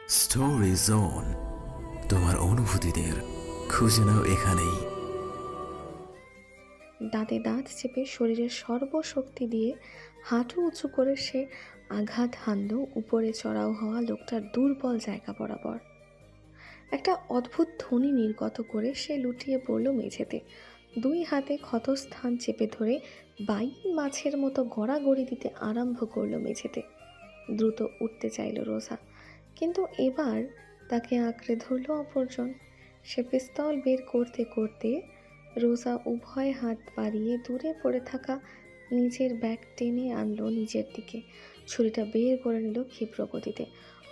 Story zone, তোমার অনুভূতিদের খুঁজে নাও এখানেই। দাঁতে দাঁত চেপে শরীরের সর্বশক্তি দিয়ে হাঁটু উঁচু করে সে আঘাত হানল উপরে চড়াও হওয়া লোকটার দুর্বল জায়গা বরাবর। একটা অদ্ভুত ধ্বনি নির্গত করে সে লুটিয়ে পড়ল মেঝেতে। দুই হাতে ক্ষতস্থান চেপে ধরে বাইন মাছের মতো গড়াগড়ি দিতে আরম্ভ করলো মেঝেতে। দ্রুত উঠতে চাইল রোজা, কিন্তু এবার তাকে আঁকড়ে ধরল অপরজন। সে পিস্তল বের করতে করতে রোজা উভয় হাত বাড়িয়ে দূরে পড়ে থাকা নিজের ব্যাগ টেনে আনলো নিজের দিকে। ছুরিটা বের করে নিল ক্ষিপ্র গতিতে।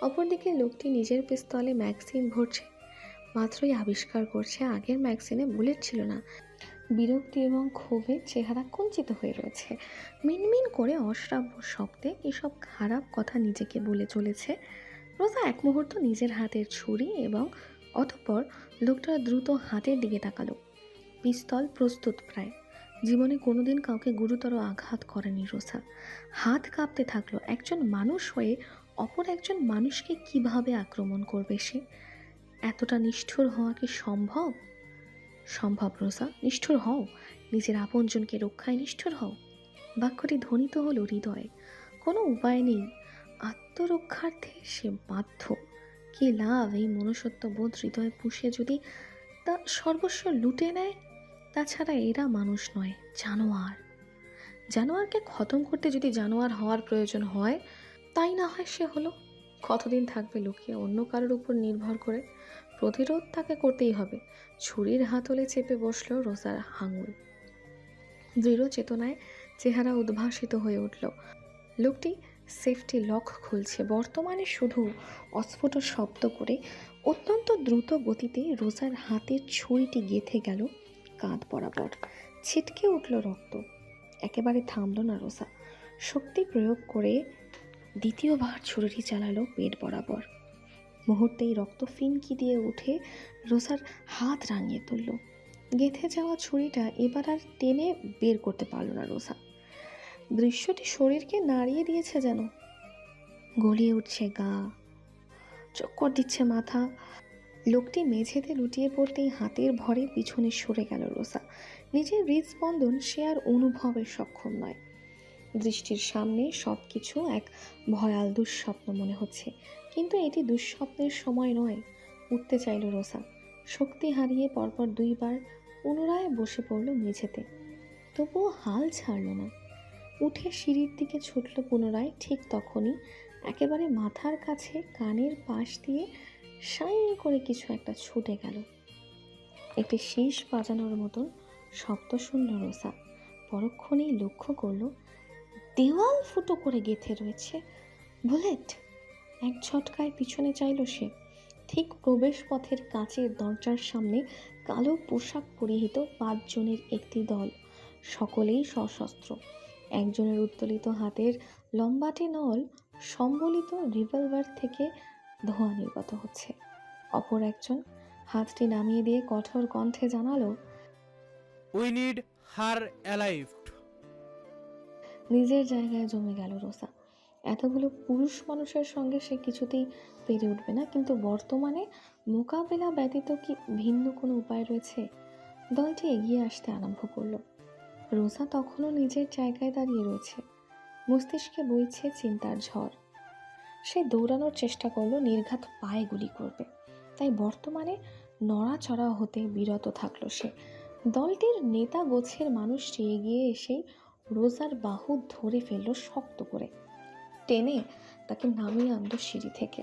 অপরদিকে লোকটি নিজের পিস্তলে ম্যাগজিন ভরছে, মাত্রই আবিষ্কার করছে আগের ম্যাগজিনে বুলেট ছিল না। বিরক্তি এবং ক্ষোভে চেহারা কুঞ্চিত হয়ে রয়েছে। মিনমিন করে অশ্রাব্য শব্দে এসব খারাপ কথা নিজেকে বলে চলেছে। রোজা এক মুহূর্ত নিজের হাতের ছুরি এবং অতঃপর লোকটার দ্রুত হাতের দিকে তাকালো। পিস্তল প্রস্তুত প্রায়। জীবনে কোনোদিন কাউকে গুরুতর আঘাত করেনি রোজা। হাত কাঁপতে থাকলো। একজন মানুষ হয়ে অপর একজন মানুষকে কিভাবে আক্রমণ করবে সে? এতটা নিষ্ঠুর হওয়া কি সম্ভব? সম্ভব রোজা, নিষ্ঠুর হও। নিজের আপনজনকে রক্ষায় নিষ্ঠুর হও। বাক্যটি ধ্বনিত হলো হৃদয়ে। কোনো উপায় নেই, আত্মরক্ষার্থে সে বাধ্য। কি লাভ এই মনুষ্যত্ববোধ হৃদয়ে পুষে যদি তা সর্বস্ব লুটে নেয়? তাছাড়া এরা মানুষ নয়, জানোয়ার। জানোয়ারকে খতম করতে যদি জানোয়ার হওয়ার প্রয়োজন হয়, তাই না হয় সে হলো। কতদিন থাকবে লুকিয়ে অন্য কারোর উপর নির্ভর করে? প্রতিরোধ তাকে করতেই হবে। ছুরির হাতলে চেপে বসল রোজার হাঙুল। দৃঢ় চেতনায় চেহারা উদ্ভাসিত হয়ে উঠল। লোকটি সেফটি লক খুলছে। বর্তমানে শুধু অস্ফুট শব্দ করে অত্যন্ত দ্রুত গতিতে রোজার হাতের ছুরিটি গেঁথে গেল কাঁধ বরাবর। ছিটকে উঠল রক্ত। একেবারে থামল না রোজা। শক্তি প্রয়োগ করে দ্বিতীয়বার ছুরিটি চালালো পেট বরাবর। মুহূর্তেই রক্ত ফিনকি দিয়ে উঠে রোজার হাত রাঙিয়ে তুলল। গেঁথে যাওয়া ছুরিটা এবার আর টেনে বের করতে পারল না রোজা। দৃশ্যটি শরীরকে নাড়িয়ে দিয়েছে যেন। গলিয়ে উঠছে গা, চক্কর দিচ্ছে মাথা। লোকটি মেঝেতে লুটিয়ে পড়তেই হাতের ভরে পিছনে সরে গেল রোজা। নিজের হৃদস্পন্দন সে আর অনুভবে সক্ষম নয়। দৃষ্টির সামনে সব কিছু এক ভয়াল দুঃস্বপ্ন মনে হচ্ছে, কিন্তু এটি দুঃস্বপ্নের সময় নয়। উঠতে চাইল রোজা। শক্তি হারিয়ে পরপর দুইবার পুনরায় বসে পড়ল মেঝেতে, তবুও হাল ছাড়ল না। উঠে সিঁড়ির দিকে ছুটল পুনরায়। ঠিক তখনই একেবারে মাথার কাছে কানের পাশ দিয়ে সাই করে কিছু একটা ছুটে গেল। একটি শীষ বাজানোর মতন শব্দ শুনল রোজা। পরক্ষণেই লক্ষ্য করল দেওয়াল ফুটো করে গেঁথে রয়েছে বুলেট। এক ঝটকায় পিছনে চাইল সে। ঠিক প্রবেশ পথের কাচের দরজার সামনে কালো পোশাক পরিহিত 5 জনের একটি দল, সকলেই সশস্ত্র। একজনের উত্তোলিত হাতের লম্বাটে নল সম্বলিত রিভলভার থেকে ধোঁয়া নির্গত হচ্ছে। অপর একজন হাতটি নামিয়ে দিয়ে কঠোর কণ্ঠে জানালো, উই নিড হার অ্যালাইভ। নিজের জায়গায় জমে গেল রোজা। এতগুলো পুরুষ মানুষের সঙ্গে সে কিছুতেই পেরে উঠবে না, কিন্তু বর্তমানে মোকাবেলা ব্যতীত কি ভিন্ন কোনো উপায় রয়েছে? দলটি এগিয়ে আসতে আরম্ভ করলো। রোজা তখনও নিজের জায়গায় দাঁড়িয়ে রয়েছে। মস্তিষ্কে বইছে চিন্তার ঝড়। সে দৌড়ানোর চেষ্টা করলো, নির্ঘাত পায়ে গুলি করবে, তাই বর্তমানে নড়াচড়া হতে বিরত থাকলো সে। দলটির নেতা গোছের মানুষটি এগিয়ে এসেই রোজার বাহু ধরে ফেললো শক্ত করে, টেনে তাকে নামিয়ে আনলো সিঁড়ি থেকে।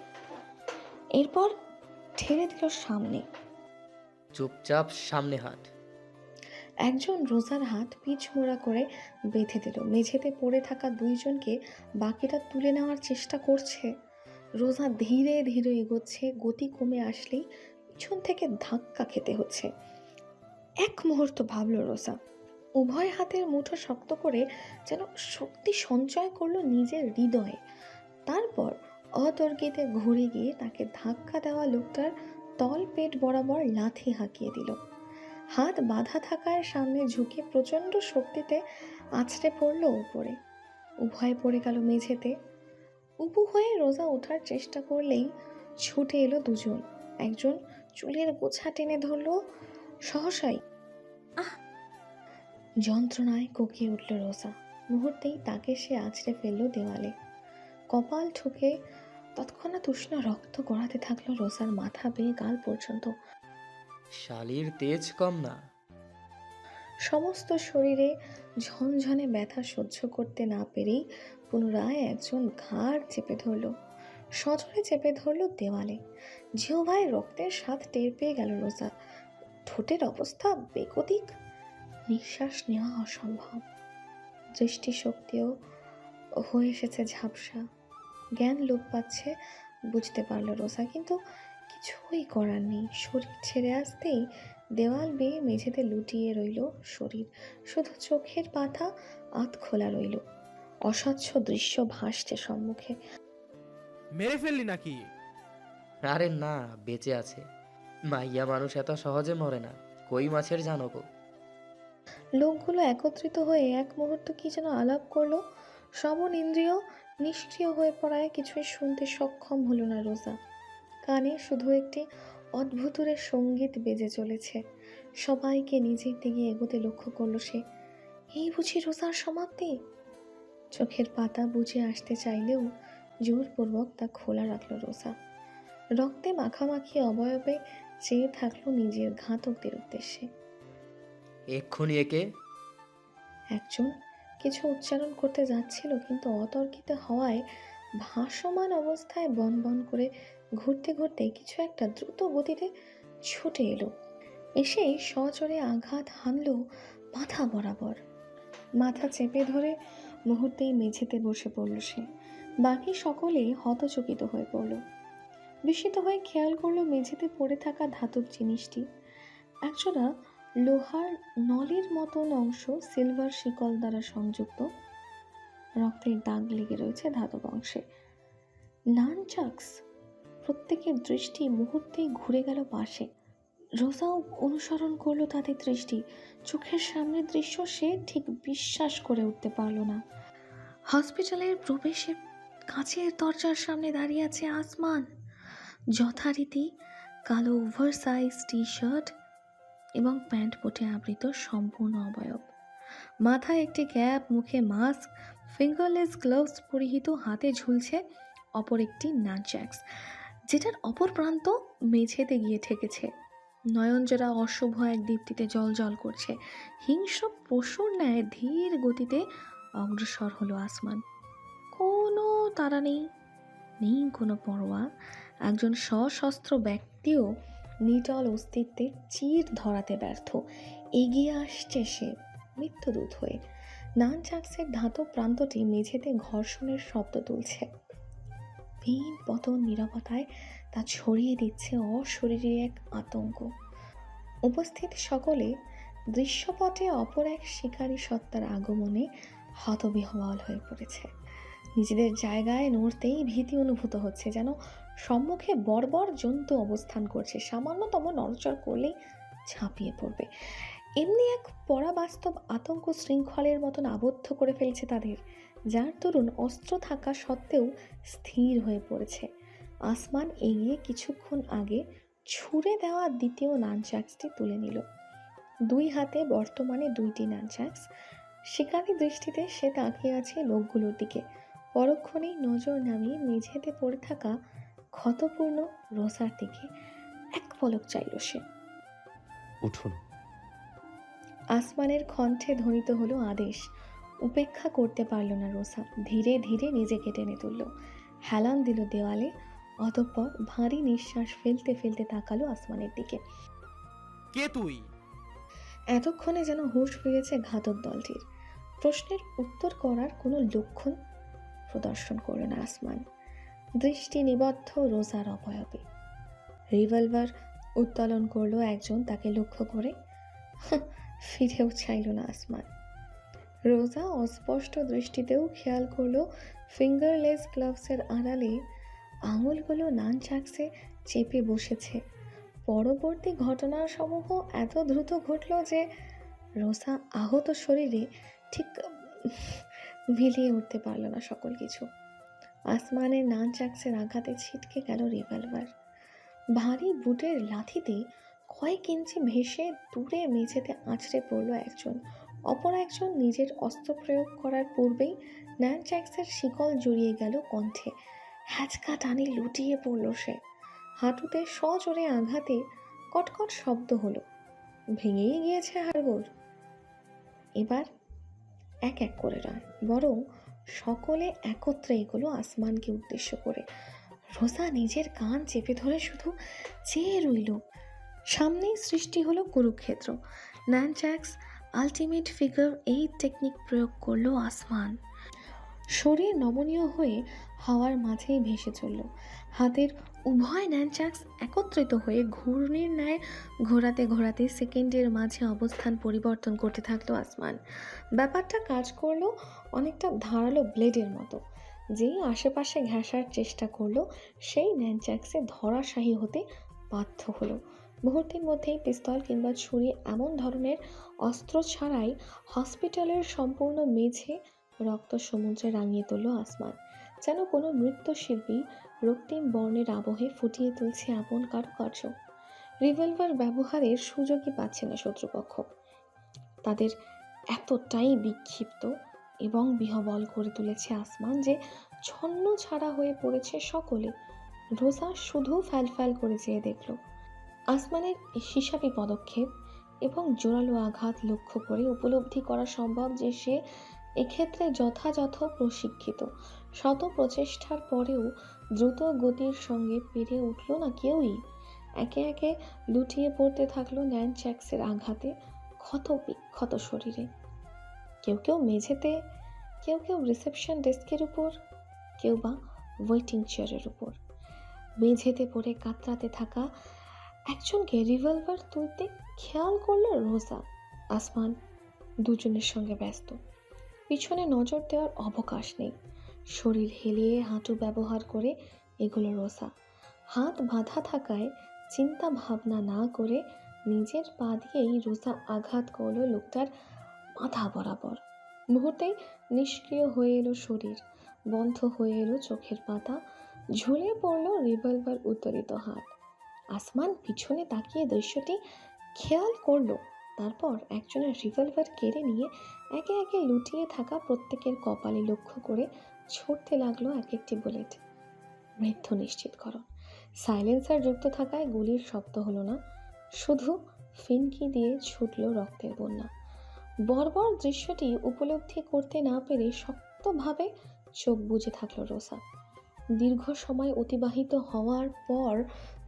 এরপর ঠেলে দিল সামনে। চুপচাপ সামনে হাঁট। একজন রোজার হাত পিছমোড়া করে বেঁধে দিল। মেঝেতে পড়ে থাকা দুইজনকে বাকিটা তুলে নেওয়ার চেষ্টা করছে। রোজা ধীরে ধীরে এগোচ্ছে। গতি কমে আসলেই পিছন থেকে ধাক্কা খেতে হচ্ছে। এক মুহূর্ত ভাবল রোজা, উভয় হাতের মুঠো শক্ত করে যেন শক্তি সঞ্চয় করলো নিজের হৃদয়ে। তারপর অতর্কিতে ঘুরে গিয়ে তাকে ধাক্কা দেওয়া লোকটার তল পেট বরাবর লাথি হাঁকিয়ে দিল। হাত বাঁধা থাকায় সামনে ঝুঁকে প্রচণ্ড শক্তিতে আছড়ে পড়ল উপরে। উভয় পড়ে গেল মেঝেতে। উবু হয়ে রোজা ওঠার চেষ্টা করলেই ছুটে এলো দুজন। একজন চুলের গোছা টেনে ধরলো সহসাই। যন্ত্রণায় কোকিয়ে উঠল রোজা। মুহূর্তেই তাকে সে আছড়ে ফেললো দেওয়ালে। কপাল ঠুকে তৎক্ষণাৎ উষ্ণ রক্ত গড়াতে থাকলো রোজার মাথা বেয়ে গাল পর্যন্ত। শালির তেজ কম না। সমস্ত শরীরে ঝনঝনে ব্যথা সহ্য করতে না পেরেই পুনরায় একজন ঘাড় চেপে ধরল, সজোরে চেপে ধরল দেওয়ালে। জিহ্বায় রক্তের স্বাদ টের পেয়ে গেল রোজা। ঠোঁটের অবস্থা বেগতিক, নিঃশ্বাস নেওয়া অসম্ভব। দৃষ্টিশক্তিও হয়ে এসেছে ঝাপসা, জ্ঞান লোপ পাচ্ছে বুঝতে পারল রোজা, কিন্তু কিছুই করার নেই। শরীর ছেড়ে আসতেই দেওয়াল বেয়ে মেঝেতে লুটিয়ে রইল শরীর, শুধু চোখের পাতা আধ খোলা রইল। অস্বচ্ছ দৃশ্য ভাসছে সম্মুখে। মেরে ফেললি নাকি? আরে না, বেঁচে আছে। মাইয়া মানুষ এত সহজে মরে না, কই মাছের জানো গো। লোকগুলো একত্রিত হয়ে এক মুহূর্ত কি যেন আলাপ করলো। শ্রবণ ইন্দ্রিয় নিষ্ক্রিয় হয়ে পড়ায় কিছুই শুনতে সক্ষম হলো না রোজা। কানে শুধু একটি অদ্ভুতুরের সঙ্গীত বেজে চলেছে। সবাইকে নিজের দিকে এগোতে লক্ষ্য করলো সে। এই বুঝি রোজার সমাপ্তি? চোখের পাতা বুঝে আসতে চাইলেও জোরপূর্বক তা খোলা রাখলো রোজা। রক্তে মাখামাখি অবয়বে চেয়ে থাকলো নিজের ঘাতকদের উদ্দেশ্যে। এক্ষুনি একে। একজন কিছু উচ্চারণ করতে যাচ্ছিল, কিন্তু অতর্কিত হওয়ায় ভাসমান অবস্থায় বন বন করে ঘুরতে ঘুরতে কিছু একটা দ্রুত গতিতে ছুটে এলো। এসেই সজোরে আঘাত হানল মাথা বরাবর। মাথা চেপে ধরে মুহূর্তেই মেঝেতে বসে পড়ল সে। বাকি সকলে হতচকিত হয়ে পড়ল। বিস্মিত হয়ে খেয়াল করলো মেঝেতে পড়ে থাকা ধাতব জিনিসটি। একজোড়া লোহার নলের মতন অংশ সিলভার শিকল দ্বারা সংযুক্ত। রক্তের দাগ লেগে রয়েছে ধাতব অংশে। নানচাক্স। প্রত্যেকের দৃষ্টি মুহূর্তেই ঘুরে গেল পাশে। রোজাও অনুসরণ করলো তাদের দৃষ্টি। চোখের সামনের দৃশ্য সে ঠিক বিশ্বাস করে উঠতে পারল না। হসপিটালের প্রবেশের কাছের দরজার সামনে দাঁড়িয়ে আছে আসমান। যথারীতি কালো ওভারসাইজ টি শার্ট এবং প্যান্ট পটে আবৃত সম্পূর্ণ অবয়ব। মাথায় একটি ক্যাপ, মুখে মাস্ক, ফিঙ্গারলেস গ্লাভস পরিহিত, হাতে ঝুলছে অপর একটি নানচ্যাক্স, যেটার অপর প্রান্ত মেঝেতে গিয়ে ঠেকেছে। নয়নজোড়া অশুভ এক দীপ্তিতে জল করছে। হিংস্র পশুর ন্যায় ধীর গতিতে অগ্রসর হলো আসমান। কোনো তাড়া নেই, নেই কোনো পরোয়া। একজন সশস্ত্র ব্যক্তিও নিটল অস্তিত্বে চির ধরাতে ব্যর্থ। এগিয়ে আসছে সে মৃত্যুদূত হয়ে। নানচাক্সের ধাতব প্রান্তটি মেঝেতে ঘর্ষণের শব্দ তুলছে। ভিন পতন নীরবতায় তা ছড়িয়ে দিচ্ছে অশরীরী এক আতঙ্ক। উপস্থিত সকলে দৃশ্যপটে অপর এক শিকারী সত্তার আগমনে হতবিহ্বল হয়ে পড়েছে। নিজেদের জায়গায় নড়তেই ভীতি অনুভূত হচ্ছে, যেন সম্মুখে বর্বর জন্তু অবস্থান করছে। সামান্যতম নড়চড় করলেই ঝাঁপিয়ে পড়বে। এমনি এক পরাবাস্তব আতঙ্ক শৃঙ্খলের মতন আবদ্ধ করে ফেলছে তাদের, যার দরুন অস্ত্র থাকা সত্ত্বেও স্থির হয়ে পড়েছে। আসমান এগিয়ে কিছুক্ষণ আগে ছুঁড়ে দেওয়া দ্বিতীয় নানচাক্সটি তুলে নিল। দুই হাতে বর্তমানে দুইটি নানচাক্স। শিকারী দৃষ্টিতে সে তাকিয়ে আছে লোকগুলোর দিকে। পরক্ষণেই নজর নামিয়ে মেঝেতে পড়ে থাকা ক্ষতপূর্ণ রোজার দিকে এক পলক চাইল সে। উঠুন। আসমানের কণ্ঠে ধ্বনিত হলো আদেশ। উপেক্ষা করতে পারল না রোজা। ধীরে ধীরে নিজেকে টেনে তুলল, হেলান দিল দেওয়ালে। অতঃপর ভারী নিঃশ্বাস ফেলতে ফেলতে তাকালো আসমানের দিকে। কে তুই? এতক্ষণে যেন হুঁশ ফিরেছে ঘাতক দলটির। প্রশ্নের উত্তর করার কোনো লক্ষণ প্রদর্শন করল না আসমান। দৃষ্টি নিবদ্ধ রোজার অবয়বে। রিভলভার উত্তোলন করলো একজন তাকে লক্ষ্য করে। ফিরেও চাইল না আসমান। রোজা অস্পষ্ট দৃষ্টিতেও খেয়াল করলো ফিঙ্গারলেস গ্লাভসের আড়ালে আঙুলগুলো নানচাক্সে চেপে বসেছে। পরবর্তী ঘটনাসমূহ এত দ্রুত ঘটল যে রোজা আহত শরীরে ঠিক মিলিয়ে উঠতে পারল না সকল কিছু। আসমানের নানচাক্সের আঘাতে ছিটকে গেল রিভলভার। ভারী বুটের লাথিতে কয়েক ইঞ্চি ভেসে দূরে মেঝেতে আছড়ে পড়ল একজন। অপর একজন নিজের অস্ত্র প্রয়োগ করার পূর্বেই নানচাক্সের শিকল জড়িয়ে গেল কণ্ঠে। হ্যাচকা টানে লুটিয়ে পড়ল সে। হাঁটুতে সজোরে আঘাতে কটকট শব্দ হলো। ভেঙেই গিয়েছে হাড়গোড়। এবার এক এক করে নয়, বরং সকলে একত্রে এগুলো আসমানকে উদ্দেশ্য করে। রোজা নিজের কান চেপে ধরে শুধু চেয়ে রইল। সামনেই সৃষ্টি হলো কুরুক্ষেত্র। নানচাক্স আলটিমেট ফিগার 8 টেকনিক প্রয়োগ করলো আসমান। শরীর নমনীয় হয়ে হাওয়ার মাঝেই ভেসে চলল। হাতের উভয় ন্যানচাক্স একত্রিত হয়ে ঘূর্ণির ন্যায় ঘোরাতে ঘোরাতে সেকেন্ডের মাঝে অবস্থান পরিবর্তন করতে থাকলো আসমান। ব্যাপারটা কাজ করলো অনেকটা ধারালো ব্লেডের মতো। যেই আশেপাশে ঘেঁষার চেষ্টা করলো সেই ন্যানচাক্সে ধরাশায়ী হতে বাধ্য হলো। মুহূর্তের মধ্যেই পিস্তল কিংবা ছুরি এমন ধরনের অস্ত্র ছাড়াই হসপিটালের সম্পূর্ণ মেঝে রক্ত সমুদ্রে রাঙিয়ে তুলল আসমান। যেন কোনো নৃত্যশিল্পী রক্তিম বর্ণের আবহে ফুটিয়ে তুলছে এমন কারুকার্য। রিভলভার ব্যবহারের সুযোগই পাচ্ছে না শত্রুপক্ষ। তাদের এতটাই বিক্ষিপ্ত এবং বিহবল করে তুলেছে আসমান যে ছন্ন ছাড়া হয়ে পড়েছে সকলে। রোজা শুধু ফ্যালফ্যাল করে চেয়ে দেখল। আসমানের হিসাবি পদক্ষেপ এবং জোরালো আঘাত লক্ষ্য করে উপলব্ধি করা সম্ভব যে সে এক্ষেত্রে যথাযথ প্রশিক্ষিত। শত প্রচেষ্টার পরেও দ্রুত গতির সঙ্গে পেরে উঠল না কেউই। একে একে লুটিয়ে পড়তে থাকলো ন্যানচ্যাক্সের আঘাতে ক্ষত বিক্ষত শরীরে। কেউ কেউ মেঝেতে, কেউ কেউ রিসেপশন ডেস্কের উপর, কেউ বা ওয়েটিং চেয়ারের উপর। মেঝেতে পড়ে কাতরাতে থাকা একজনকে রিভলভার তুলতে খেয়াল করল রোজা। আসমান দুজনের সঙ্গে ব্যস্ত। পিছনে নজর দেওয়ার অবকাশ নেই। শরীর হেলিয়ে হাঁটু ব্যবহার করে এগুলো রোজা। হাত বাঁধা থাকায় চিন্তা ভাবনা না করে নিজের পা দিয়েই রোজা আঘাত করল লোকটার মাথা বরাবর। মুহূর্তেই নিষ্ক্রিয় হয়ে এলো শরীর, বন্ধ হয়ে এলো চোখের পাতা, ঝুলে পড়ল রিভলভার উত্তোলিত হাত। আসমান পিছনে তাকিয়ে দৃশ্যটি খেয়াল করলো। তারপর একজনের রিভলভার কেড়ে নিয়ে একে একে লুটিয়ে থাকা প্রত্যেকের কপালে লক্ষ্য করে ছুটতে লাগলো এক একটি বুলেট। মৃত্যু নিশ্চিতকরণ। সাইলেন্সার যুক্ত থাকায় গুলির শব্দ হলো না, শুধু ফিনকি দিয়ে ছুটল রক্তের বন্যা। বর্বর দৃশ্যটি উপলব্ধি করতে না পেরে শক্তভাবে চোখ বুজে থাকলো রোজা। দীর্ঘ সময় অতিবাহিত হওয়ার পর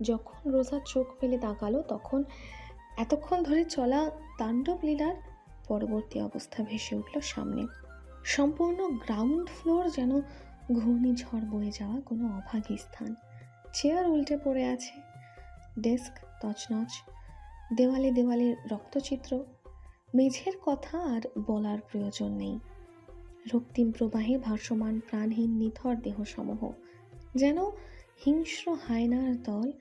যখন রোজা চোখ ফেলে তাকালো, তখন এতক্ষণ ধরে চলা তাণ্ডব লীলার পরবর্তী অবস্থা ভেসে উঠল সামনে। সম্পূর্ণ গ্রাউন্ড ফ্লোর যেন ঘূর্ণিঝড় বয়ে যাওয়া কোনো অভাগী স্থান। চেয়ার উল্টে পড়ে আছে, ডেস্ক তছনছ, দেওয়ালে দেওয়ালে রক্তচিত্র। মেঝের কথা আর বলার প্রয়োজন নেই। রক্তিম প্রবাহে ভাসমান প্রাণহীন নিথর দেহসমূহ যেন হিংস্র হায়নার দল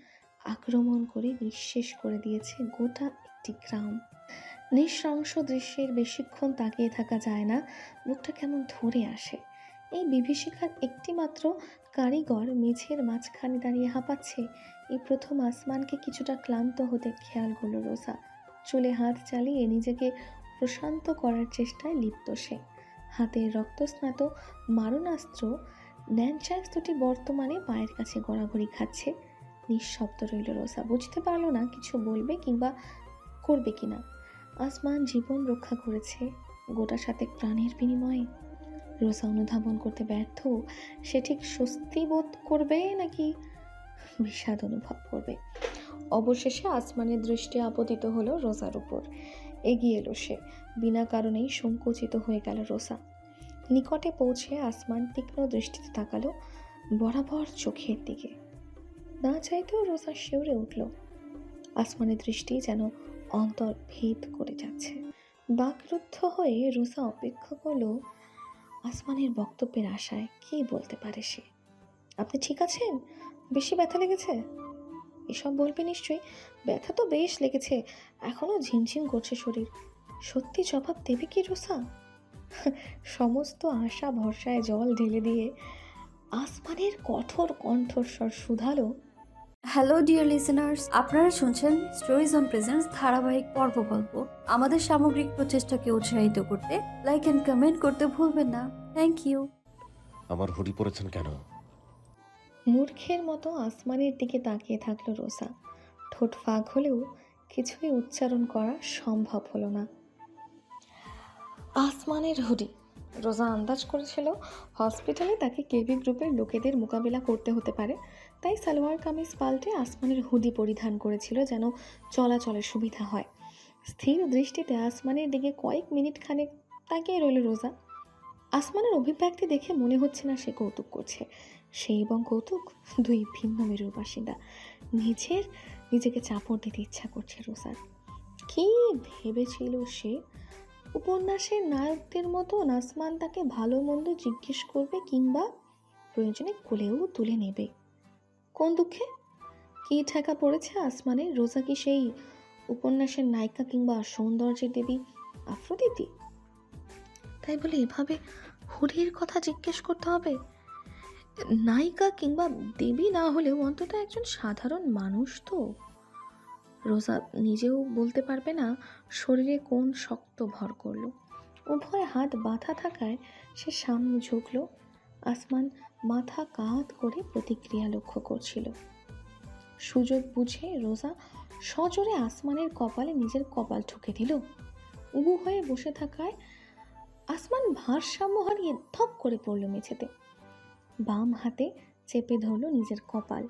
আক্রমণ করে নিঃশেষ করে দিয়েছে গোটা একটি গ্রাম। নৃশংস দৃশ্যের বেশিক্ষণ তাকিয়ে থাকা যায় না, মুখটা কেমন ধরে আসে। এই বিভীষিকার একটিমাত্র কারিগর মেঝের মাঝখানে দাঁড়িয়ে হাঁপাচ্ছে। এই প্রথম আসমানকে কিছুটা ক্লান্ত হতে খেয়াল করল রোজা। চুলে হাত চালিয়ে নিজেকে প্রশান্ত করার চেষ্টায় লিপ্ত সে। হাতের রক্তস্নাত মারণাস্ত্র ন্যানচ্যাক্স দুটি বর্তমানে পায়ের কাছে গড়াগড়ি খাচ্ছে। নিঃশব্দ রইল রোজা। বুঝতে পারল না কিছু বলবে কিংবা করবে কিনা। আসমান জীবন রক্ষা করেছে গোটা সাথে প্রাণের বিনিময়ে। রোজা অনুধাবন করতে ব্যর্থ সে ঠিক স্বস্তি বোধ করবে নাকি বিষাদ অনুভব করবে। অবশেষে আসমানের দৃষ্টি আপতিত হলো রোজার উপর। এগিয়ে এলো সে। বিনা কারণেই সংকুচিত হয়ে গেল রোজা। নিকটে পৌঁছে আসমান তীক্ষ্ণ দৃষ্টিতে তাকালো বরাবর চোখের দিকে। না চাইতেও রোজা শিউরে উঠল। আসমানের দৃষ্টি যেন অন্তর ভেদ করে যাচ্ছে। বাকরুদ্ধ হয়ে রোজা অপেক্ষা করলো আসমানের বক্তব্যের আশায়। কি বলতে পারে সে? আপনি ঠিক আছেন? বেশি ব্যথা লেগেছে? এসব বলবে নিশ্চয়ই। ব্যথা তো বেশ লেগেছে, এখনো ঝিমঝিম করছে শরীর। সত্যি জবাব দেবে কি রোজা? সমস্ত আশা ভরসায় জল ঢেলে দিয়ে আসমানের কঠোর কণ্ঠস্বর শুধালো, হ্যালো ডিয়ার লিসেনার্স, আপনারা শুনছেন স্টোরিজ অন প্রেজেন্স ধারাবাহিক পর্ব গল্প। আমাদের সামগ্রিক প্রচেষ্টাকে উৎসাহিত করতে লাইক এন্ড কমেন্ট করতে ভুলবেন না। Thank you. আমার হুডি পরেছেন কেন? মূর্খের মতো আসমানের দিকে তাকিয়ে থাকলো রোজা। ঠোঁট ফাঁক হলেও কিছুই উচ্চারণ করা সম্ভব হলো না। আসমানের হুডি। রোজা আন্দাজ করেছিল হসপিটালে তাকে কেবি গ্রুপের লোকেদের মোকাবিলা করতে হতে পারে, তাই সালোয়ার কামিজ পাল্টে আসমানের হুডি পরিধান করেছিল যেন চলাচলে সুবিধা হয়। স্থির দৃষ্টিতে আসমানের দিকে কয়েক মিনিট খানেক তাকিয়ে রইল রোজা। আসমানের অভিব্যক্তি দেখে মনে হচ্ছে না সে কৌতুক করছে। সে এবং কৌতুক দুই ভিন্ন মেরুর বাসিন্দা। নিজেকে চাপড় দিতে ইচ্ছা করছে রোজার। কি ভেবেছিল সে? উপন্যাসের নায়কদের মতো আসমান তাকে ভালো মন্দ জিজ্ঞেস করবে কিংবা প্রয়োজনে কোলেও তুলে নেবে। কোন দুঃখে? কি ঠেকা পড়েছে আসমানের? রোজা কি সেই উপন্যাসের নায়িকা কিংবা সৌন্দর্যের দেবী আফ্রোদিতি? তাই বলে এভাবে হুডির কথা জিজ্ঞেস করতে হবে? নায়িকা কিংবা দেবী না হলেও অন্তত একজন সাধারণ মানুষ তো। রোজা নিজেও বলতে পারবে না শরীরে কোন শক্ত ভর করলো। উভয় হাত বাঁধা থাকায় সে সামনে ঝুঁকল। আসমান মাথা কাঁধ করে প্রতিক্রিয়া লক্ষ্য করছিল। সুযোগ বুঝে রোজা সজোরে আসমানের কপালে নিজের কপাল ঠুকে দিল। উবু হয়ে বসে থাকায় আসমান ভারসাম্য হারিয়ে ধপ করে পড়ল মেঝেতে। বাম হাতে চেপে ধরল নিজের কপাল।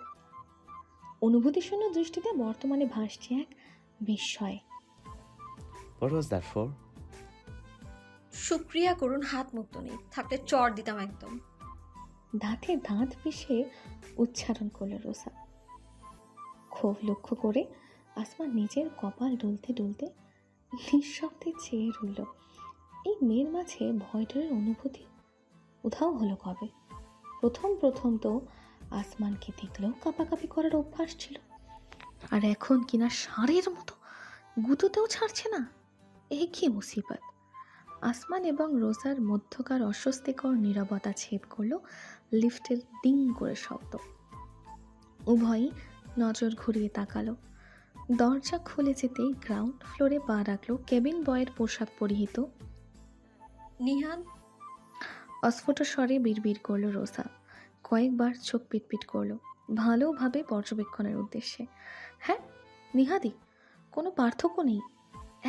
অনুভূতিশূন্য দৃষ্টিতে বর্তমানে ভাসছে এক বিস্ময়। What was that for? শুক্রিয়া করুন, হাত মুক্ত নেই, থাকলে চড় দিতাম একদম। দাঁতে দাঁত পিষে উচ্চারণ করল রোজা। ক্ষোভ লক্ষ্য করে আসমান নিজের কপাল ডুলতে ডুলতে নিঃশব্দে চেয়ে রইল। এই মেয়ের মাঝে ভয় ডরের অনুভূতি উধাও হলো কবে? প্রথম তো আসমানকে দেখলেও কাঁপাকাঁপি করার অভ্যাস ছিল, আর এখন কিনা ষাঁড়ের মতো গুঁতোতেও ছাড়ছে না। এ কি মুসিবত! আসমান এবং রোজার মধ্যকার অস্বস্তিকর নীরবতা ছেদ করলো লিফটের ডিং করে শব্দ। উভয়ই নজর ঘুরিয়ে তাকালো। দরজা খুলে যেতেই গ্রাউন্ড ফ্লোরে পা রাখলো কেবিন বয়ের পোশাক পরিহিত নিহান, অস্ফুট স্বরে বিড়বিড় করলো রোজা। কয়েকবার চোখ পিটপিট করলো ভালোভাবে পর্যবেক্ষণের উদ্দেশ্যে। হ্যাঁ, নিহাদি, কোনো পার্থক্য নেই।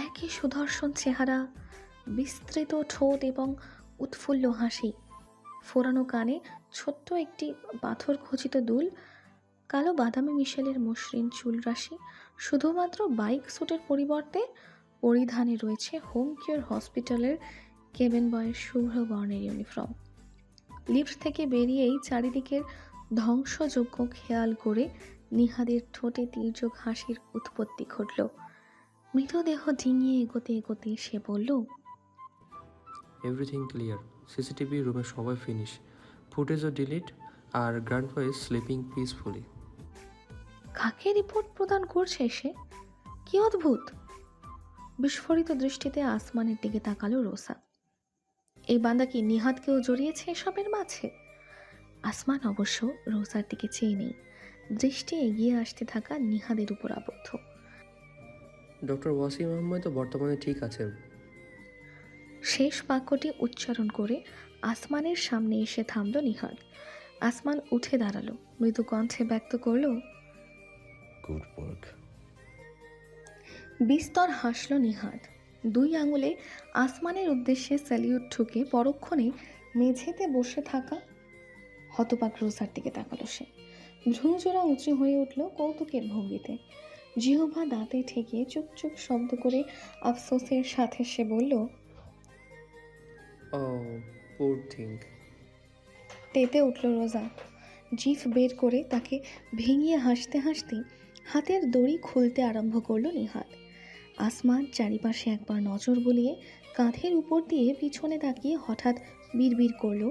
একই সুদর্শন চেহারা, বিস্তৃত ঠোঁট এবং উৎফুল্ল হাসি, ফোরানো কানে ছোট্ট একটি পাথর খচিত দুল, কালো বাদামি মিশেলের মসৃণ চুল রাশি। শুধুমাত্র বাইক স্যুটের পরিবর্তে পরিধানে রয়েছে হোম কেয়ার হসপিটালের কেবিন বয়ের শুভ্র বর্ণের ইউনিফর্ম। লিফট থেকে বেরিয়েই চারিদিকের ধ্বংসযজ্ঞ খেয়াল করে নিহাদের ঠোঁটে তির্যক হাসির উৎপত্তি ঘটল। মৃতদেহ ডিঙিয়ে এগোতে এগোতে সে বলল, এভরিথিং ক্লিয়ার। সিসিটিভি রুমে সবাই ফিনিশ, ফুটেজও ডিলিট, আর গ্র্যান্ডপা ইজ স্লিপিং পিসফুলি। কাকে রিপোর্ট প্রদান করছে সে? কি অদ্ভুত! বিস্ফোরিত দৃষ্টিতে আসমানের দিকে তাকালো রোসা। এই বান্দা কি নিহাদকেও জড়িয়েছে এসবের মাঝে? আসমান অবশ্য রোসার দিকে চেয়ে নেই, দৃষ্টি এগিয়ে আসতে থাকা নিহাদের উপর আবদ্ধ। ডক্টর ওয়াসিম আহমেদ তো বর্তমানে ঠিক আছেন। শেষ বাক্যটি উচ্চারণ করে আসমানের সামনে এসে থামল নিহাদ। আসমান উঠে দাঁড়ালো, মৃদু কণ্ঠে ব্যক্ত করল, গুড ওয়ার্ক। বিস্তর হাসল নিহাদ। দুই আঙুলে আসমানের উদ্দেশ্যে স্যালিউট ঠুকে পরক্ষণে মেঝেতে বসে থাকা হতবাক রোজার দিকে তাকালো সে। ভ্রুজোড়া উঁচু হয়ে উঠল কৌতুকের ভঙ্গিতে। জিহ্বা দাঁতে ঠেকিয়ে চুপ চুপ শব্দ করে আফসোসের সাথে সে বলল, ও পুর থিং। তেতে উঠল রোজা। জিভ বের করে তাকে ভেঙিয়ে হাসতে হাসতে হাতের দড়ি খুলতে আরম্ভ করলো নিহাদ। আসমান চারিপাশে একবার নজর বুলিয়ে কাঁধের উপর দিয়ে পিছনে তাকিয়ে হঠাৎ বিড়বিড় করলো,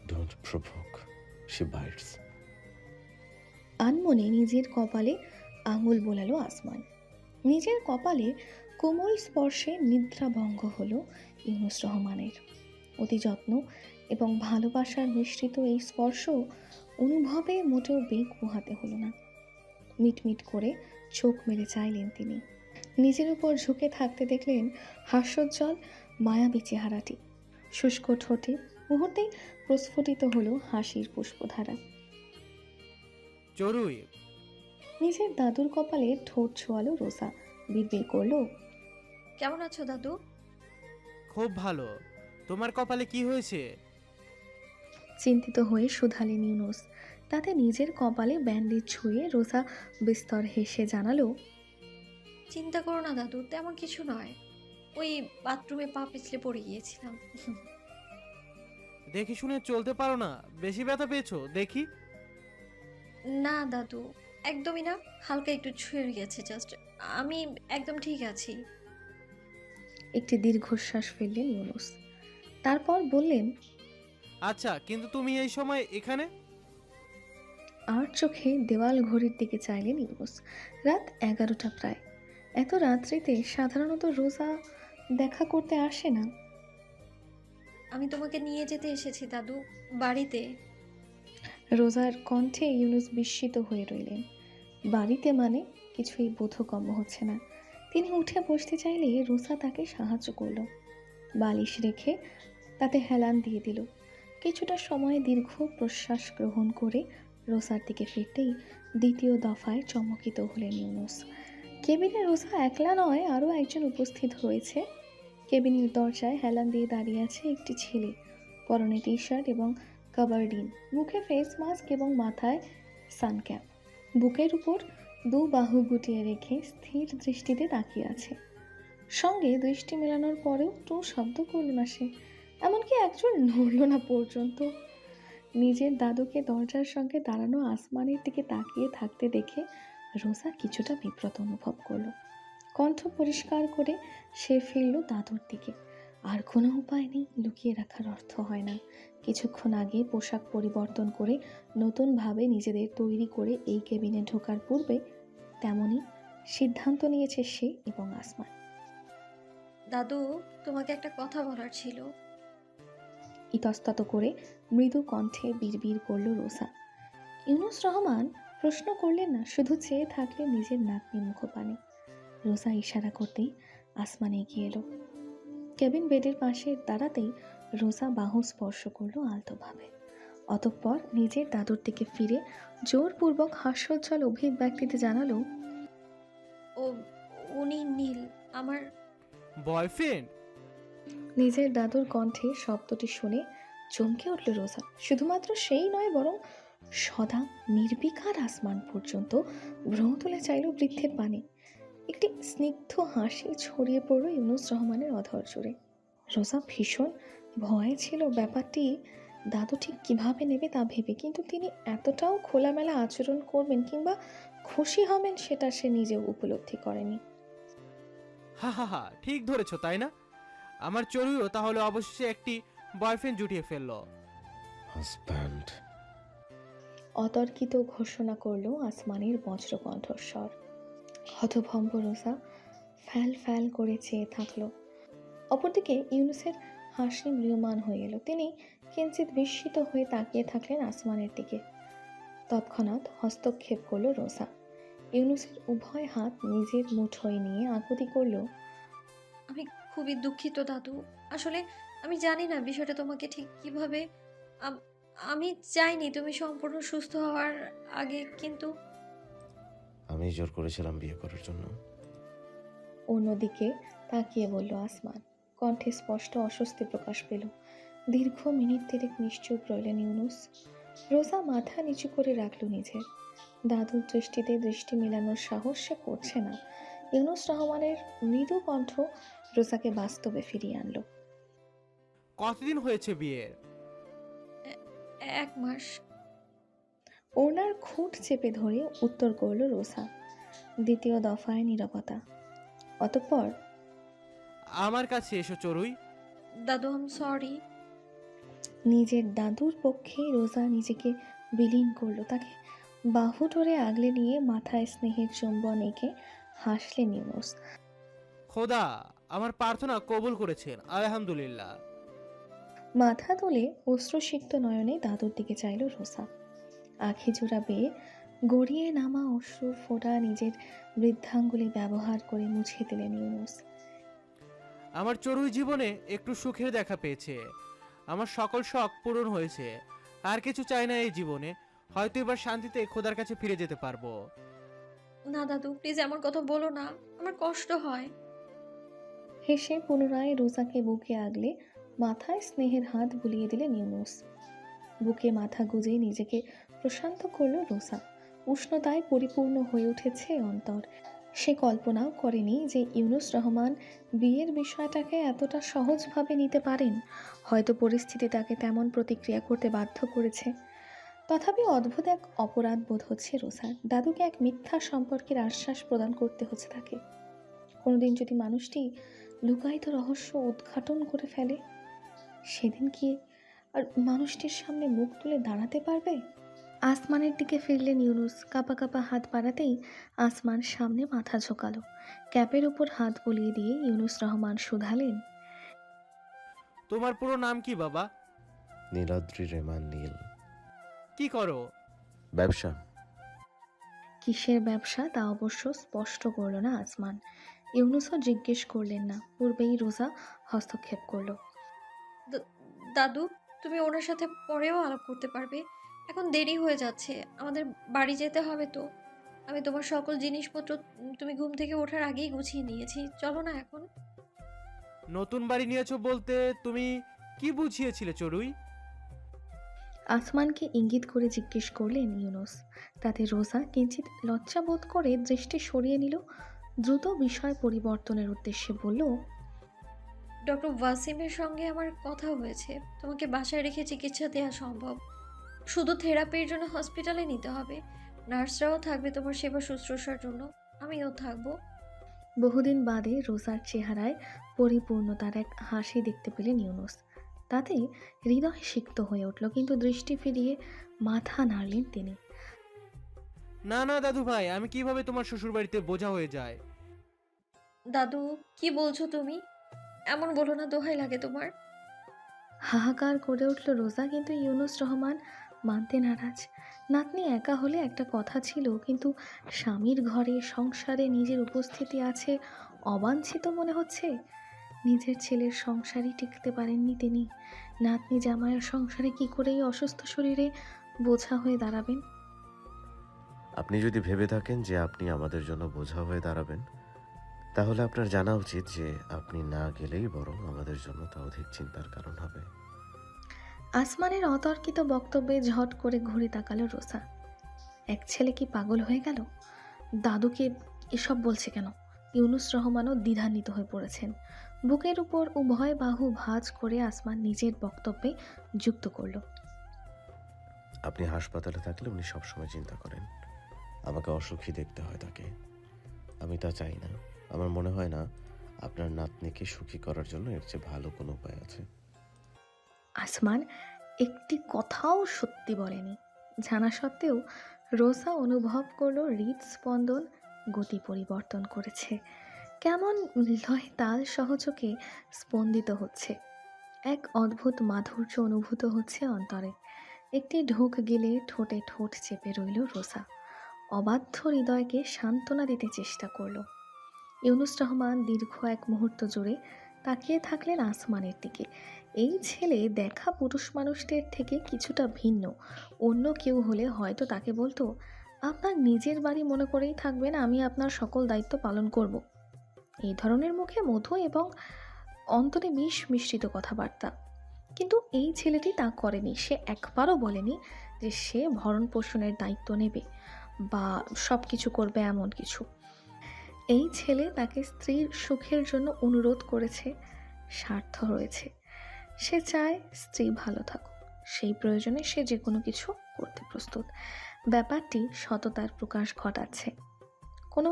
ডোন্ট প্রভোক, শি বাইটস। আনমনে নিজের কপালে আঙুল বোলালো আসমান। নিজের কপালে কোমল স্পর্শে নিদ্রাভঙ্গ হলো ইউনুস রহমানের। অতি যত্ন এবং ভালোবাসার মিশ্রিত এই স্পর্শ অনুভবে মোটেও বেগ পোহাতে হলো না। মিটমিট করে চোখ মেলে চাইলেন তিনি। নিজের উপর ঝুঁকে থাকতে দেখলেন হাস্যোজ্জ্বল মায়াবী চেহারাটি। শুষ্ক ঠোঁটে মুহূর্তেই প্রস্ফুটিত হলো হাসির পুষ্পধারা। চড়ুই, নিজের দাদুর কপালে ঠোঁট ছোঁয়ালো রোজা। বিড়বিড় করলো, কেমন আছো দাদু? খুব ভালো। তোমার কপালে কি হয়েছে? চিন্তিত হয়ে শুধালেন ইউনুস। তাতে নিজের কপালে ব্যান্ডেজ ছুঁয়ে রোজা বিস্তর হেসে জানালো, চিন্তা করো না দাদু, তেমন কিছু নয়। ওই বাথরুমে পা পিছলে পড়ে গিয়েছিলাম। দেখে শুনে চলতে পারো না? বেশি ব্যথা পেয়েছো দেখি? না দাদু, একদমই না, হালকা একটু ছুঁয়ে গেছে জাস্ট। আমি একদম ঠিক আছি। একটি দীর্ঘশ্বাস ফেললেন ইউনুস। তারপর বললেন, আচ্ছা, কিন্তু তুমি এই সময় এখানে? আর চোখে দেওয়াল ঘড়ির দিকে চাইলেন ইউনুস। রাত 11টা প্রায়। এত রাত্রিতে সাধারণত রোজা দেখা করতে আসে না। আমি তোমাকে নিয়ে যেতে এসেছি দাদু, বাড়িতে। রোজার কণ্ঠে ইউনুস বিস্মিত হয়ে রইলেন। বাড়িতে মানে? কিছুই বোধগম্য হচ্ছে না। তিনি উঠে বসতে চাইলে রোজা তাকে সাহায্য করল। বালিশ রেখে তাতে হেলান দিয়ে দিল। কিছুটা সময় দীর্ঘ প্রশ্বাস গ্রহণ করে রোজার দিকে ফিরতেই দ্বিতীয় দফায় চমকিত হলেন ইউনুস। কেবিনে রোজা একলা নয়, আরও একজন উপস্থিত হয়েছে। কেবিনের দরজায় হেলান দিয়ে দাঁড়িয়ে আছে একটি ছেলে, পরনে টি শার্ট এবং কাবার্ডিন, মুখে ফেস মাস্ক এবং মাথায় সানক্যাপ। বুকের উপর দু বাহু গুটিয়ে রেখে স্থির দৃষ্টিতে তাকিয়ে আছে। সঙ্গে দৃষ্টি মেলানোর পরেও টু শব্দ করল না সে, এমনকি একজন নড়ল না পর্যন্ত। নিজের দাদুকে দরজার সঙ্গে দাঁড়ানো আসমানের দিকে তাকিয়ে থাকতে দেখে রোজা কিছুটা বিব্রত অনুভব করলো। কণ্ঠ পরিষ্কার করে সে ফিরল দাদুর দিকে। আর কোনো উপায় নেই, লুকিয়ে রাখার অর্থ হয় না। কিছুক্ষণ আগে পোশাক পরিবর্তন করে নতুনভাবে নিজেদের তৈরি করে এই কেবিনে ঢোকার পূর্বে তেমনই সিদ্ধান্ত নিয়েছে সে এবং আসমান। দাদু, তোমাকে একটা কথা বলার ছিল। ইতস্তত করে মৃদু কণ্ঠে বিড়বিড় করল রোজা। ইউনুস রহমান প্রশ্ন করলেন না, শুধু চেয়ে থাকলেন নিজের নাতনি মুখপানে। রোজা ইশারা করতেই আসমান এগিয়ে এলো। কেবিন বেডের পাশে দাঁড়াতেই রোজা বাহু স্পর্শ করলো আলতোভাবে। অতঃপর নিজের দাদুর দিকে ফিরে জোরপূর্বক হাস্যোজ্জ্বল অভিব্যক্তিতে জানালো, ও, উনি নীল, আমার। বয়ফ্রেন্ড? নিজের দাদুর কণ্ঠে শব্দটি শুনে চমকে উঠল রোজা। শুধুমাত্র সেই নয়, বরং সদা নির্বিকার আসমান পর্যন্ত ভ্রম তুলে চাইল বৃদ্ধের পানে। একটি স্নিগ্ধ হাসি ছড়িয়ে পড়ল ইউনুস রহমানের অধর জুড়ে। রোজা ভীষণ ভয়ে ছিল ব্যাপারটি দাদু ঠিক কিভাবে নেবে তা ভেবে, কিন্তু তিনি এতটাও খোলামেলা আচরণ করবেন কিংবা খুশি হবেন সেটা সে নিজেও উপলব্ধি করেনি। হা হা হা, ঠিক ধরেছো তাই না? আমার চড়ুইও তাহলে অবশেষে একটি বয়ফ্রেন্ড জুটিয়ে ফেললো। হাজব্যান্ড। অতর্কিত ঘোষণা করল আসমানের বজ্র কণ্ঠস্বর। হতভম্ব রোজা ফ্যাল ফ্যাল করে চেয়ে থাকলো। অপরদিকে ইউনুসের হাসি ম্রিয়মান হয়ে এলো। তিনি কিঞ্চিত বিস্মিত হয়ে তাকিয়ে থাকলেন আসমানের দিকে। তৎক্ষণাৎ হস্তক্ষেপ করল রোজা। ইউনুসের উভয় হাত নিজের মুঠোয় নিয়ে আকুতি করল, আমি খুবই দুঃখিত দাদু। আসলে আমি জানি না বিষয়টা তোমাকে ঠিক কিভাবে। আমি চাইনি তুমি সম্পূর্ণ সুস্থ হওয়ার আগে, কিন্তু আমি জোর করেছিলাম বিয়ে করার জন্য। অন্যদিকে তাকিয়ে বলল আসমান। কণ্ঠে স্পষ্ট অস্বস্তি প্রকাশ পেল। দীর্ঘ মিনিট 3 নিশ্চুপ রইলেন ইউনুস। রোজা মাথা নিচু করে রাখল নিজের। দাদুর দৃষ্টিতে দৃষ্টি মেলানোর সাহস সে করছে না। ইউনুস রহমানের মৃদু কণ্ঠ রোজাকে বাস্তবে ফিরিয়ে আনলো। কতদিন হয়েছে বিয়ের? 1 মাস। ওনার খুঁট চেপে ধরে উত্তর করল রোজা। দ্বিতীয় দফায় নীরবতা। অতঃপর, আমার কাছে এসো চড়ুই। দাদু, আম সরি। নিজের দাদুর পক্ষে রোজা নিজেকে বিলীন করলো। তাকে বাহু ধরে আগলে নিয়ে মাথায় স্নেহের চুম্বন এঁকে হাসলেন ইউনুস। খোদা আমার প্রার্থনা কবুল করেছেন, আলহামদুলিল্লাহ। মাথা তুলে অশ্রুসিক্ত নয়নে দাদুর দিকে চাইল রোসা। আখি জোড়া বেয়ে গড়িয়ে নামা অশ্রুর ফোঁটা নিজের বৃদ্ধাঙ্গুলি ব্যবহার করে মুছে দিলেন ইউনুস। আমার চড়ুই জীবনে একটু সুখের দেখা পেয়েছে, আমার সকল শখ পূরণ হয়েছে, আর কিছু চাই না এই জীবনে। হয়তো এবার শান্তিতে খোদার কাছে ফিরে যেতে পারবো। না দাদু, প্লিজ এমন কথা বলো না, আমার কষ্ট হয়। হেসে পুনরায় রোজাকে বুকে আগলে মাথায় স্নেহের হাত বুলিয়ে দিলেন ইউনুস। বুকে মাথা গুজে নিজেকে প্রশান্ত করল রোজা। উষ্ণতায় পরিপূর্ণ হয়ে উঠেছে অন্তর। সে কল্পনাও করেনি যে ইউনুস রহমান বিয়ের বিষয়টাকে এতটা সহজভাবে নিতে পারেন। হয়তো পরিস্থিতি তাকে তেমন প্রতিক্রিয়া করতে বাধ্য করেছে। তথাপি অদ্ভুত এক অপরাধ বোধ হচ্ছে রোজার। দাদুকে এক মিথ্যা সম্পর্কের আশ্বাস প্রদান করতে হচ্ছে তাকে। কোনোদিন যদি মানুষটি লুকায়িত রহস্য উদ্ঘাটন করে ফেলে, সেদিন কি আর মানুষটির সামনে মুখ তুলে দাঁড়াতে পারবে? আসমানের দিকে ফিরলেন ইউনুস। কাঁপা কাঁপা হাত বাড়াতেই আসমান সামনে মাথা ঝোঁকালো। ক্যাপের উপর হাত বুলিয়ে দিয়ে ইউনুস রহমান শুধালেন, তোমার পুরো নাম কি বাবা? নীলাদ্রি রেমান নীল। কি করো? ব্যবসা। কিসের ব্যবসা তা অবশ্য স্পষ্ট করল না আসমান। ইউনুসও জিজ্ঞেস করলেন না, পূর্বেই রোজা হস্তক্ষেপ করল। দাদু, তুমি ওনার সাথে পরেও আলাপ করতে পারবে। এখন দেরি হয়ে যাচ্ছে, আমাদের বাড়ি যেতে হবে তো। আমি তোমার সকল জিনিসপত্র তুমি ঘুম থেকে ওঠার আগেই গুছিয়ে নিয়েছি, চলো না এখন। নতুন বাড়ি নিয়েছো বলতে তুমি কি বুঝিয়েছিলে চড়ুই? আসমানকে ইঙ্গিত করে জিজ্ঞেস করলেন ইউনুস। তাতে রোজা কিঞ্চিত লজ্জা বোধ করে দৃষ্টি সরিয়ে নিল। দ্রুত বিষয় পরিবর্তনের উদ্দেশ্যে বলল, ডক্টর ওয়াসিমের সঙ্গে আমার কথা হয়েছে, তোমাকে বাসায় রেখে চিকিৎসা দেওয়া সম্ভব। শুধু থেরাপির জন্য হসপিটালে নিতে হবে। নার্সরাও থাকবে তোমার সেবা শুশ্রূষার জন্য, আমিও থাকবো। বহুদিন বাদে রোজার চেহারায় পরিপূর্ণতার এক হাসি দেখতে পেলেন ইউনুস। তাতে হৃদয় সিক্ত হয়ে উঠল, কিন্তু দৃষ্টি ফিরিয়ে মাথা নাড়লেন তিনি। না না দাদু ভাই, আমি কিভাবে তোমার শ্বশুর বাড়িতে বোঝা হয়ে যায়? দাদু, কি বলছো তুমি? এমন বলো না, দোহাই লাগে তোমার। হাহাকার করে উঠল রোজা, কিন্তু ইউনুস রহমান মানতে নারাজ। নাতনি একা হলে একটা কথা ছিল, কিন্তু স্বামীর ঘরে সংসারে নিজের উপস্থিতি আছে অবাঞ্ছিত মনে হচ্ছে। নিজের ছেলের সংসারই টিকতে পারেননি তিনি, নাতনি জামাইয়ের সংসারে কি করে এই অসুস্থ শরীরে বোঝা হয়ে দাঁড়াবেন? আপনি যদি ভেবে থাকেন যে আপনি আমাদের জন্য বোঝা হয়ে দাঁড়াবেন, তাহলে আপনার জানা উচিত যে আপনি না গেলেই বরং আমাদের জন্য তা অধিক চিন্তার কারণ হবে। আসমানের অতর্কিত বক্তব্যে ঝট করে ঘুরে তাকালো রোসা। এক ছেলে কি পাগল হয়ে গেল? দাদুকে এসব বলছে কেন? ইউনুস রহমানও দ্বিধান্বিত হয়ে পড়েছেন। বুকের উপর উভয় বাহু ভাঁজ করে আসমান নিজের বক্তব্যে যুক্ত করল, আপনি হাসপাতালে থাকলে উনি সবসময় চিন্তা করেন আমাকে অসুখী দেখতে হয় তাকে। আমি তা চাই না। আমার মনে হয় না আপনার নাতনিকে সুখী করার জন্য এর চেয়ে ভালো কোনো উপায় আছে। আসমান একটি কথাও সত্যি বলেনি। জানা সত্ত্বেও রোসা অনুভব করলো হৃদস্পন্দন গতি পরিবর্তন করেছে। কেমন লয় তাল সহযোগে স্পন্দিত হচ্ছে। এক অদ্ভুত মাধুর্য অনুভূত হচ্ছে অন্তরে। একটি ঢোক গিলে ঠোঁটে ঠোঁট চেপে রইল রোসা। অবাধ্য হৃদয়কে সান্ত্বনা দিতে চেষ্টা করলো। ইউনুস রহমান দীর্ঘ এক মুহূর্ত জুড়ে তাকিয়ে থাকলেন আসমানের দিকে। এই ছেলে দেখা পুরুষ মানুষদের থেকে কিছুটা ভিন্ন। অন্য কেউ হলে হয়তো তাকে বলতো, আপনার নিজের বাড়ি মনে করেই থাকবেন, আমি আপনার সকল দায়িত্ব পালন করব। এই ধরনের মুখে মধু এবং অন্তরে বিষ মিশ্রিত কথাবার্তা। কিন্তু এই ছেলেটি তা করেনি। সে একবারও বলেনি যে সে ভরণ পোষণের দায়িত্ব নেবে বা সব কিছু করবে এমন কিছু। এই ছেলে তাকে স্ত্রীর সুখের জন্য অনুরোধ করেছে। স্বার্থ রয়েছে, সে চায় স্ত্রী ভালো থাকুক, সেই প্রয়োজনে সে যে কোনো কিছু করতে প্রস্তুত। ব্যাপারটি সততার প্রকাশ ঘটাচ্ছে। কোনো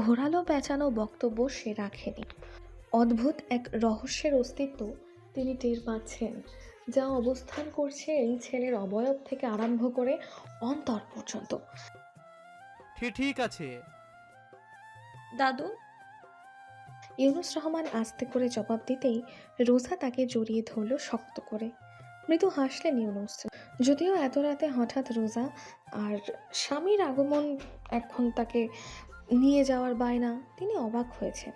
ঘোরালো পেঁচানো বক্তব্য সে রাখেনি। অদ্ভুত এক রহস্যের অস্তিত্ব তিনি টের পাচ্ছেন, যা অবস্থান করছে এই ছেলের অবয়ব থেকে আরম্ভ করে অন্তর পর্যন্ত। ঠিক আছে। দাদু, ইউনুস রহমান আস্তে করে জবাব দিতেই রোজা তাকে জড়িয়ে ধরল শক্ত করে। মৃদু হাসলেন ইউনুস। যদিও এত রাতে হঠাৎ রোজা আর স্বামীর আগমন এখন তাকে নিয়ে যাওয়ার বায়না, তিনি অবাক হয়েছেন।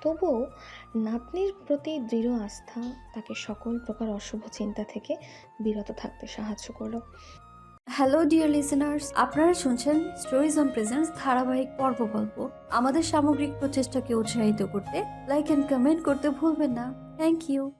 তবুও নাতনির প্রতি দৃঢ় আস্থা তাকে সকল প্রকার অশুভ চিন্তা থেকে বিরত থাকতে সাহায্য করলো। হ্যালো ডিয়ার লিসেনার্স, আপনারা শুনছেন স্টোরিজ অন প্রেজেন্স ধারাবাহিক পর্ব গল্প। আমাদের সামগ্রিক প্রচেষ্টাকে উৎসাহিত করতে লাইক অ্যান্ড কমেন্ট করতে ভুলবেন না। Thank you.